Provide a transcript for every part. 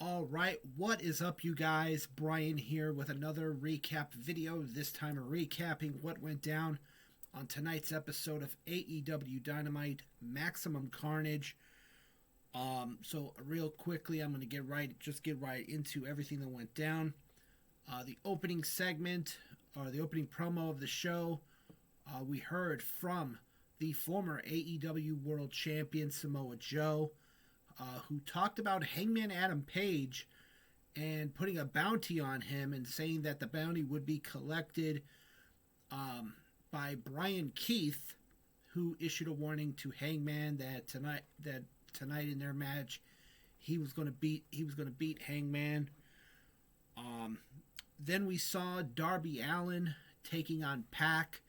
All right, what is up, you guys? Brian here with another recap video. This time, recapping what went down on tonight's episode of AEW Dynamite Maximum Carnage. So real quickly, I'm gonna get right into everything that went down. The opening segment, or the opening promo of the show, we heard from the former AEW World Champion Samoa Joe, who talked about Hangman Adam Page and putting a bounty on him and saying that the bounty would be collected by Brian Keith, who issued a warning to Hangman that tonight in their match he was going to beat Hangman. Then we saw Darby Allin taking on Pac,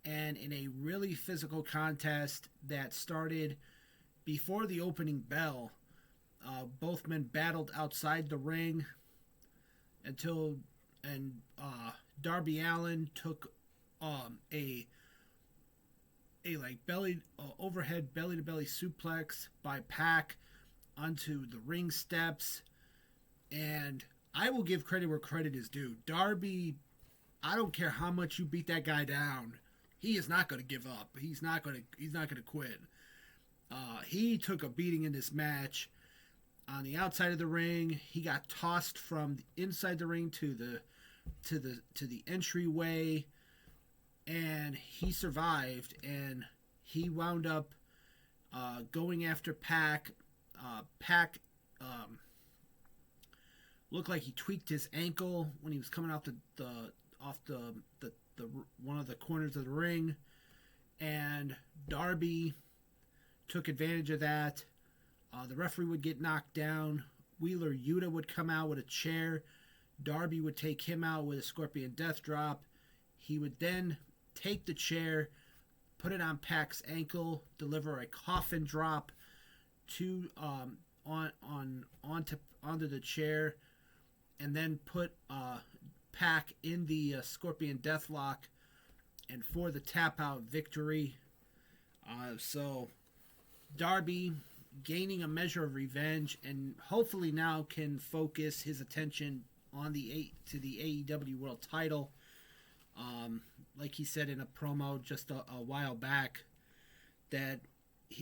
and in a really physical contest that started before the opening bell. Both men battled outside the ring until Darby Allin took a overhead belly to belly suplex by Pac onto the ring steps, and I will give credit where credit is due. Darby, I don't care how much you beat that guy down, he is not going to give up. He's not going to quit. He took a beating in this match. On the outside of the ring, he got tossed from inside the ring to the entryway, and he survived. And he wound up going after Pac. Pac looked like he tweaked his ankle when he was coming off the one of the corners of the ring, and Darby took advantage of that. The referee would get knocked down. Wheeler Yuta would come out with a chair. Darby would take him out with a Scorpion Death Drop. He would then take the chair, put it on Pac's ankle, deliver a coffin drop onto the chair, and then put Pac in the Scorpion Deathlock, and for the tap out victory. So Darby gaining a measure of revenge, and hopefully now can focus his attention on the AEW World Title. Like he said in a promo just a while back, that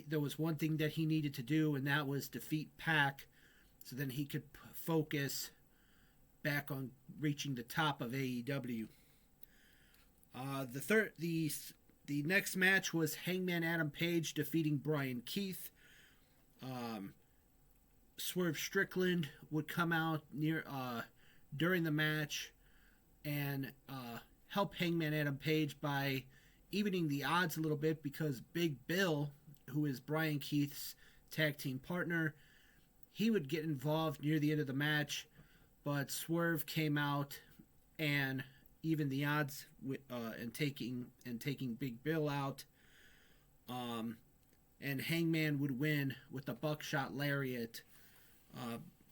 there was one thing that he needed to do, and that was defeat Pac, so then he could focus back on reaching the top of AEW. The next match was Hangman Adam Page defeating Brian Keith. Swerve Strickland would come out during the match and help Hangman Adam Page by evening the odds a little bit, because Big Bill, who is Brian Keith's tag team partner, he would get involved near the end of the match, but Swerve came out and evened the odds and taking Big Bill out. And Hangman would win with the buckshot lariat,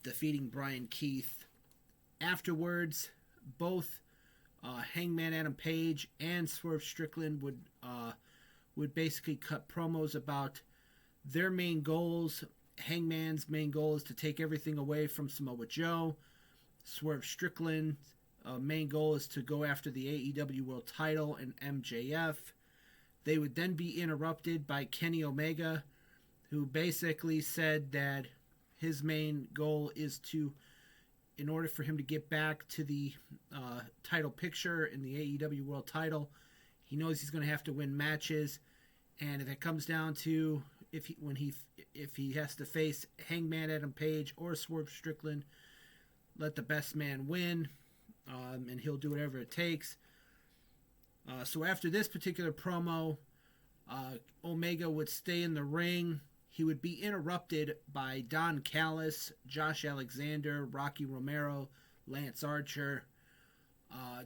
defeating Brian Keith. Afterwards, both Hangman Adam Page and Swerve Strickland would basically cut promos about their main goals. Hangman's main goal is to take everything away from Samoa Joe. Swerve Strickland's main goal is to go after the AEW World Title and MJF. They would then be interrupted by Kenny Omega, who basically said that his main goal is to, in order for him to get back to the title picture in the AEW World Title, he knows he's going to have to win matches, and if it comes down to if he has to face Hangman Adam Page or Swerve Strickland, let the best man win, and he'll do whatever it takes. So after this particular promo, Omega would stay in the ring. He would be interrupted by Don Callis, Josh Alexander, Rocky Romero, Lance Archer.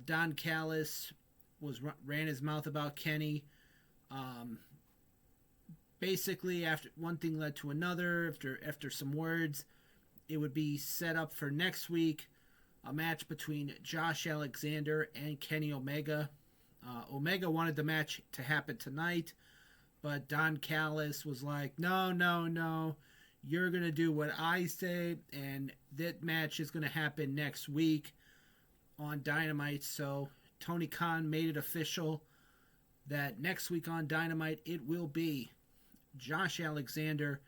Don Callis ran his mouth about Kenny. Basically, after one thing led to another, after some words, it would be set up for next week, a match between Josh Alexander and Kenny Omega. Omega wanted the match to happen tonight, but Don Callis was like, no, you're going to do what I say, and that match is going to happen next week on Dynamite. So Tony Khan made it official that next week on Dynamite it will be Josh Alexander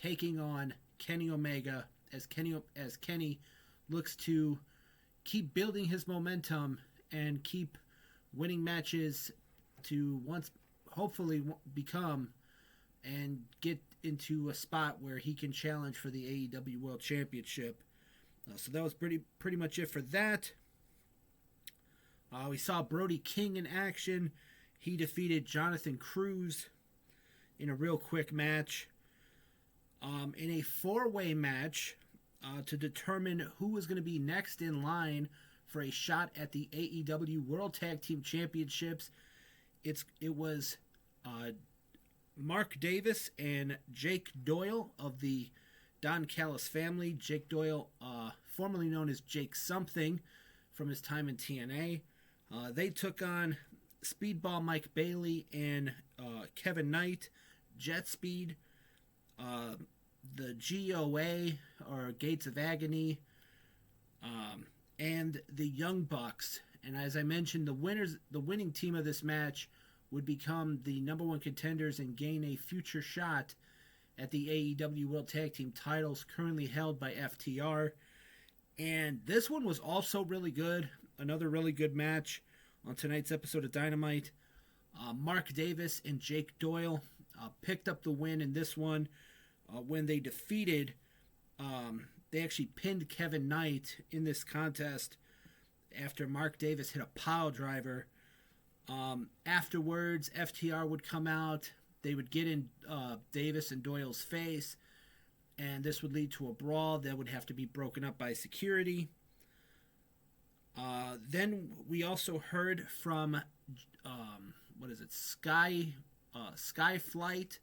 taking on Kenny Omega as Kenny looks to keep building his momentum and keep winning matches to once hopefully become and get into a spot where he can challenge for the AEW World Championship. So that was pretty much it for that. We saw Brody King in action. He defeated Jonathan Cruz in a real quick match. In a four-way match to determine who was going to be next in line for a shot at the AEW World Tag Team Championships, it was Mark Davis and Jake Doyle of the Don Callis family. Jake Doyle, formerly known as Jake Something from his time in TNA. They took on Speedball Mike Bailey and Kevin Knight, Jet Speed, the GOA, or Gates of Agony, and the Young Bucks. And as I mentioned, the winning team of this match would become the number one contenders and gain a future shot at the AEW World Tag Team titles currently held by FTR. And this one was also really good. Another really good match on tonight's episode of Dynamite. Mark Davis and Jake Doyle picked up the win in this one when they defeated, they actually pinned Kevin Knight in this contest after Mark Davis hit a pile driver. Afterwards, FTR would come out. They would get in Davis and Doyle's face, and this would lead to a brawl that would have to be broken up by security. Then we also heard from Skyflight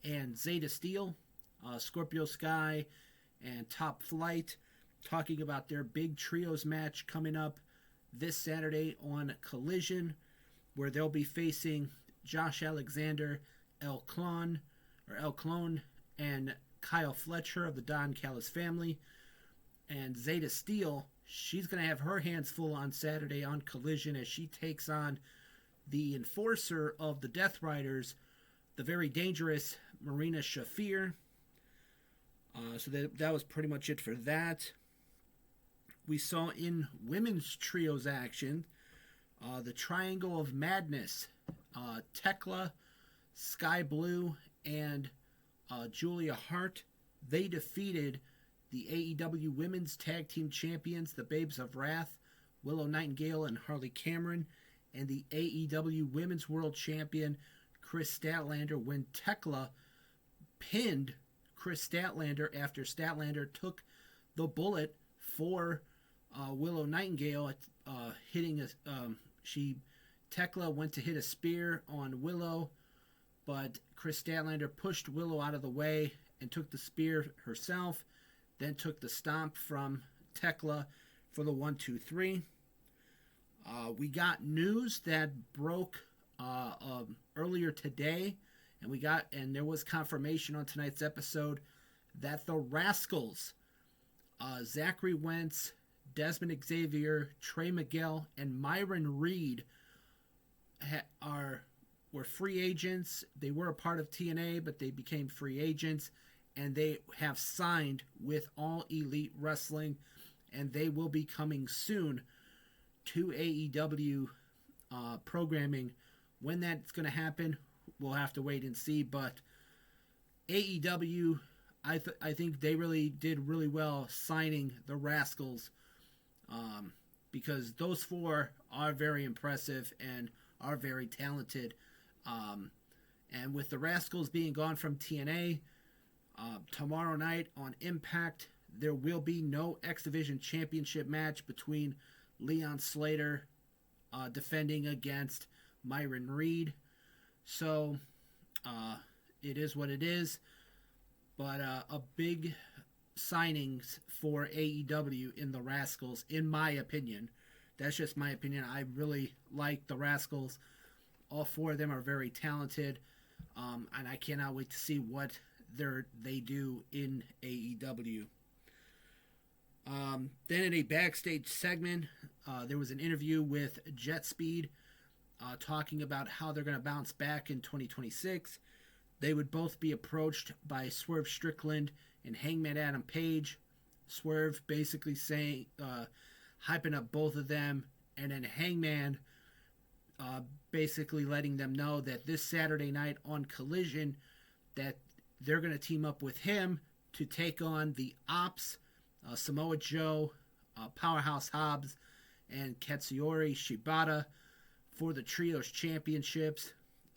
and Zeta Steel, Scorpio Sky and Top Flight, talking about their big trios match coming up this Saturday on Collision, where they'll be facing Josh Alexander, El Clone, and Kyle Fletcher of the Don Callis family. And Zeta Steel, she's going to have her hands full on Saturday on Collision as she takes on the enforcer of the Death Riders, the very dangerous Marina Shafir. So that was pretty much it for that. We saw in women's trios action the Triangle of Madness, Tekla, Sky Blue, and Julia Hart. They defeated the AEW Women's Tag Team Champions, the Babes of Wrath, Willow Nightingale and Harley Cameron, and the AEW Women's World Champion, Chris Statlander, when Tekla pinned Chris Statlander after Statlander took the bullet for Willow Nightingale, hitting Tekla went to hit a spear on Willow, but Chris Statlander pushed Willow out of the way and took the spear herself, then took the stomp from Tekla for the 1-2-3. We got news that broke earlier today, and there was confirmation on tonight's episode that the Rascals, Zachary Wentz, Desmond Xavier, Trey Miguel, and Myron Reed were free agents. They were a part of TNA, but they became free agents, and they have signed with All Elite Wrestling, and they will be coming soon to AEW programming. When that's going to happen, we'll have to wait and see, but AEW, I think they really did really well signing the Rascals, because those four are very impressive and are very talented. And with the Rascals being gone from TNA, tomorrow night on Impact, there will be no X Division Championship match between Leon Slater defending against Myron Reed. So it is what it is. But a big signings for AEW in the Rascals, in my opinion. That's just my opinion. I really like the Rascals. All four of them are very talented. And I cannot wait to see what they do in AEW. Then in a backstage segment, there was an interview with Jet Speed talking about how they're going to bounce back in 2026. They would both be approached by Swerve Strickland and Hangman Adam Page. Swerve basically saying, hyping up both of them, and then Hangman basically letting them know that this Saturday night on Collision that they're going to team up with him to take on the Ops, Samoa Joe, Powerhouse Hobbs, and Katsuyori Shibata for the Trios Championships.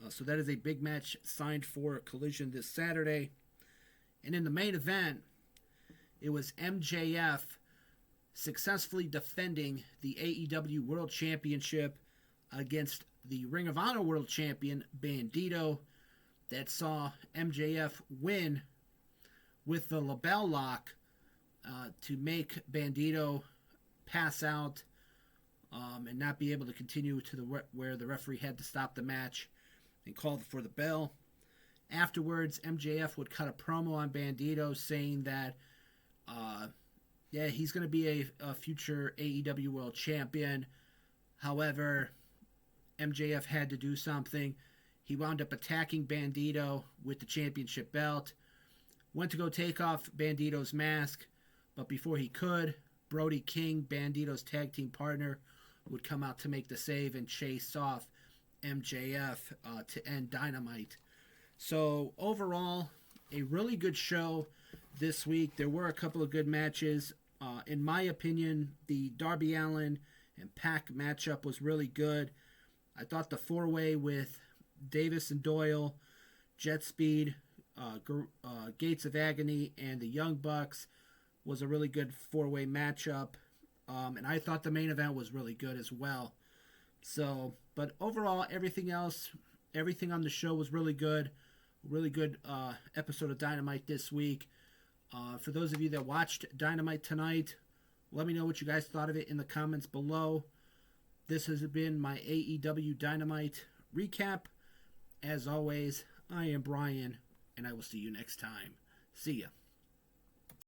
So that is a big match signed for Collision this Saturday. And in the main event, it was MJF successfully defending the AEW World Championship against the Ring of Honor World Champion Bandito, that saw MJF win with the LaBelle Lock to make Bandito pass out and not be able to continue to where the referee had to stop the match and called for the bell. Afterwards, MJF would cut a promo on Bandito saying that he's going to be a future AEW World Champion. However, MJF had to do something. He wound up attacking Bandito with the championship belt. Went to go take off Bandito's mask, but before he could, Brody King, Bandito's tag team partner, would come out to make the save and chase off MJF to end Dynamite. So overall, a really good show this week. There were a couple of good matches. In my opinion, the Darby Allin and Pac matchup was really good. I thought the four-way with Davis and Doyle, Jet Speed, Gates of Agony, and the Young Bucks was a really good four-way matchup. And I thought the main event was really good as well. So, but overall, everything on the show was really good. Really good episode of Dynamite this week. For those of you that watched Dynamite tonight, let me know what you guys thought of it in the comments below. This has been my AEW Dynamite recap. As always, I am Brian, and I will see you next time. See ya.